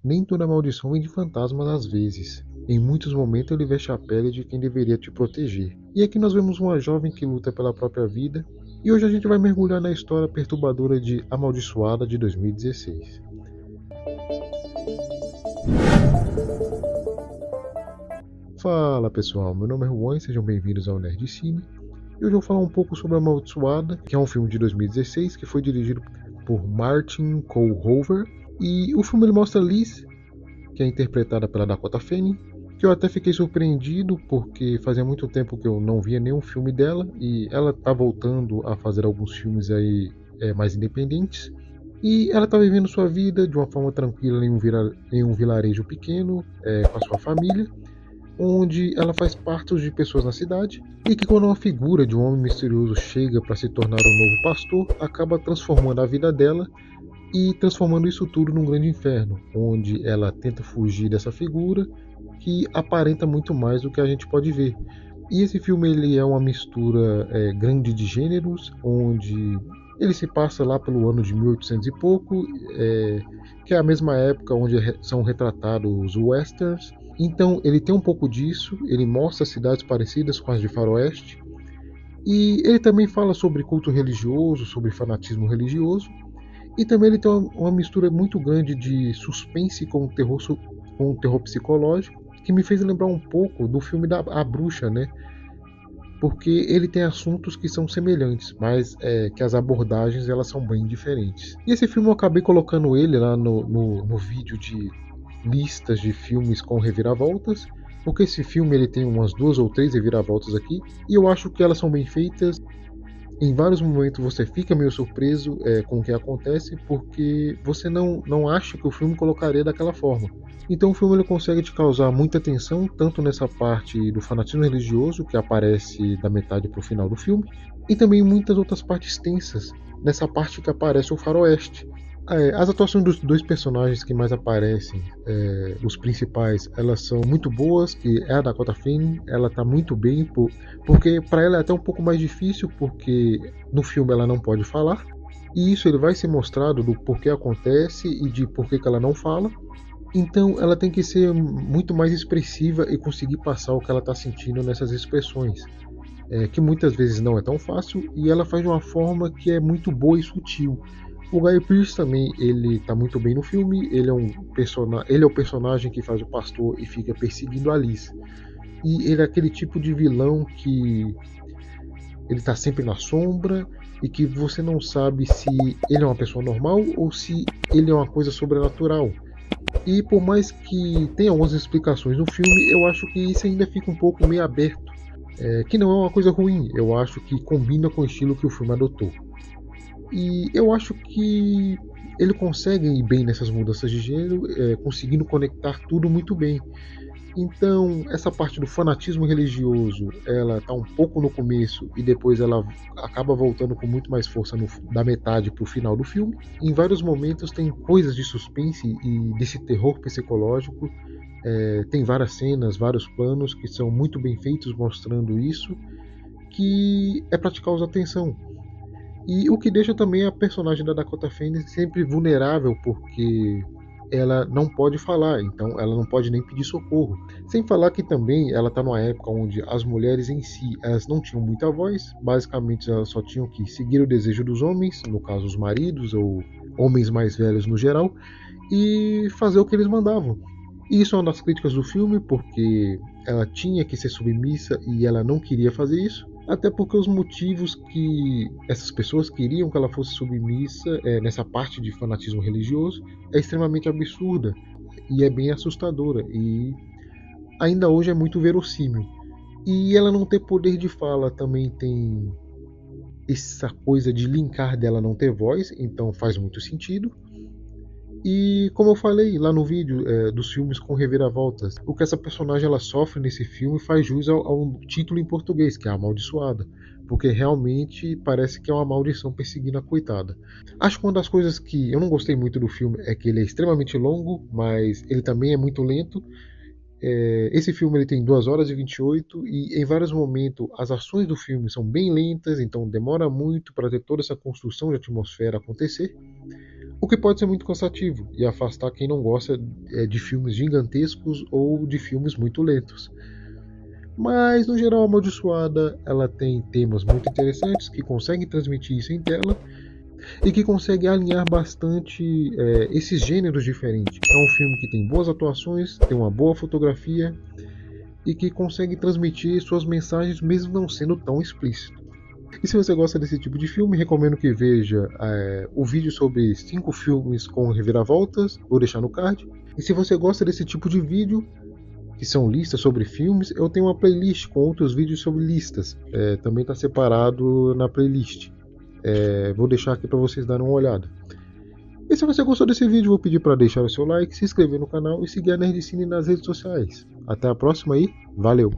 nem toda maldição vem de fantasmas às vezes. Em muitos momentos ele veste a pele de quem deveria te proteger. E aqui nós vemos uma jovem que luta pela própria vida, e hoje a gente vai mergulhar na história perturbadora de Amaldiçoada de 2016. Fala pessoal, meu nome é Juan e sejam bem-vindos ao Nerd Cine. E hoje eu vou falar um pouco sobre Amaldiçoada, que é um filme de 2016 que foi dirigido por Martin Kohlhover. E o filme ele mostra Liz, que é interpretada pela Dakota Fanning, que eu até fiquei surpreendido porque fazia muito tempo que eu não via nenhum filme dela e ela tá voltando a fazer alguns filmes aí mais independentes. E ela está vivendo sua vida de uma forma tranquila em um vilarejo pequeno, com a sua família, onde ela faz parte de pessoas na cidade e que quando uma figura de um homem misterioso chega para se tornar um novo pastor, acaba transformando a vida dela e transformando isso tudo num grande inferno, onde ela tenta fugir dessa figura que aparenta muito mais do que a gente pode ver. E esse filme ele é uma mistura grande de gêneros, onde ele se passa lá pelo ano de 1800 e pouco, que é a mesma época onde são retratados os westerns. Então ele tem um pouco disso, ele mostra cidades parecidas com as de Faroeste, e ele também fala sobre culto religioso, sobre fanatismo religioso, e também ele tem uma mistura muito grande de suspense com terror psicológico, que me fez lembrar um pouco do filme da A Bruxa, né? Porque ele tem assuntos que são semelhantes, mas que as abordagens elas são bem diferentes. E esse filme eu acabei colocando ele lá no vídeo de listas de filmes com reviravoltas, porque esse filme ele tem umas duas ou três reviravoltas aqui, e eu acho que elas são bem feitas. Em vários momentos você fica meio surpreso com o que acontece, porque você não acha que o filme colocaria daquela forma. Então o filme ele consegue te causar muita tensão, tanto nessa parte do fanatismo religioso, que aparece da metade para o final do filme, e também em muitas outras partes tensas, nessa parte que aparece o faroeste. As atuações dos dois personagens que mais aparecem, os principais, elas são muito boas, que é a Dakota Fanning, ela tá muito bem, porque para ela é até um pouco mais difícil, porque no filme ela não pode falar, e isso ele vai ser mostrado do porquê acontece e de porquê que ela não fala. Então ela tem que ser muito mais expressiva e conseguir passar o que ela está sentindo nessas expressões, que muitas vezes não é tão fácil, e ela faz de uma forma que é muito boa e sutil. O Guy Pearce também, ele tá muito bem no filme, ele é o personagem que faz o pastor e fica perseguindo a Liz. E ele é aquele tipo de vilão que ele tá sempre na sombra e que você não sabe se ele é uma pessoa normal ou se ele é uma coisa sobrenatural. E por mais que tenha algumas explicações no filme, eu acho que isso ainda fica um pouco meio aberto. Que não é uma coisa ruim, eu acho que combina com o estilo que o filme adotou. E eu acho que ele consegue ir bem nessas mudanças de gênero, conseguindo conectar tudo muito bem. Então, essa parte do fanatismo religioso, ela tá um pouco no começo e depois ela acaba voltando com muito mais força da metade para o final do filme. Em vários momentos tem coisas de suspense e desse terror psicológico. Tem várias cenas, vários planos que são muito bem feitos mostrando isso, que é para te causar atenção. E o que deixa também a personagem da Dakota Fanning sempre vulnerável, porque ela não pode falar, então ela não pode nem pedir socorro. Sem falar que também ela está numa época onde as mulheres em si elas não tinham muita voz, basicamente elas só tinham que seguir o desejo dos homens, no caso os maridos ou homens mais velhos no geral, e fazer o que eles mandavam. E isso é uma das críticas do filme, porque ela tinha que ser submissa e ela não queria fazer isso. Até porque os motivos que essas pessoas queriam que ela fosse submissa nessa parte de fanatismo religioso é extremamente absurda e é bem assustadora. E ainda hoje é muito verossímil. E ela não ter poder de fala também tem essa coisa de linkar dela não ter voz, então faz muito sentido. E como eu falei lá no vídeo dos filmes com reviravoltas, o que essa personagem ela sofre nesse filme faz jus ao título em português, que é a Amaldiçoada, porque realmente parece que é uma maldição perseguindo a coitada. Acho que uma das coisas que eu não gostei muito do filme é que ele é extremamente longo, mas ele também é muito lento. Esse filme ele tem 2 horas e 28 e em vários momentos as ações do filme são bem lentas, então demora muito para ter toda essa construção de atmosfera acontecer. o que pode ser muito cansativo e afastar quem não gosta de filmes gigantescos ou de filmes muito lentos. Mas, no geral, a Amaldiçoada ela tem temas muito interessantes que conseguem transmitir isso em tela e que consegue alinhar bastante esses gêneros diferentes. É um filme que tem boas atuações, tem uma boa fotografia e que consegue transmitir suas mensagens mesmo não sendo tão explícito. E se você gosta desse tipo de filme, recomendo que veja o vídeo sobre 5 filmes com reviravoltas, vou deixar no card. E se você gosta desse tipo de vídeo, que são listas sobre filmes, eu tenho uma playlist com outros vídeos sobre listas. Também está separado na playlist. Vou deixar aqui para vocês darem uma olhada. E se você gostou desse vídeo, vou pedir para deixar o seu like, se inscrever no canal e seguir a Nerdcine nas redes sociais. Até a próxima aí, valeu!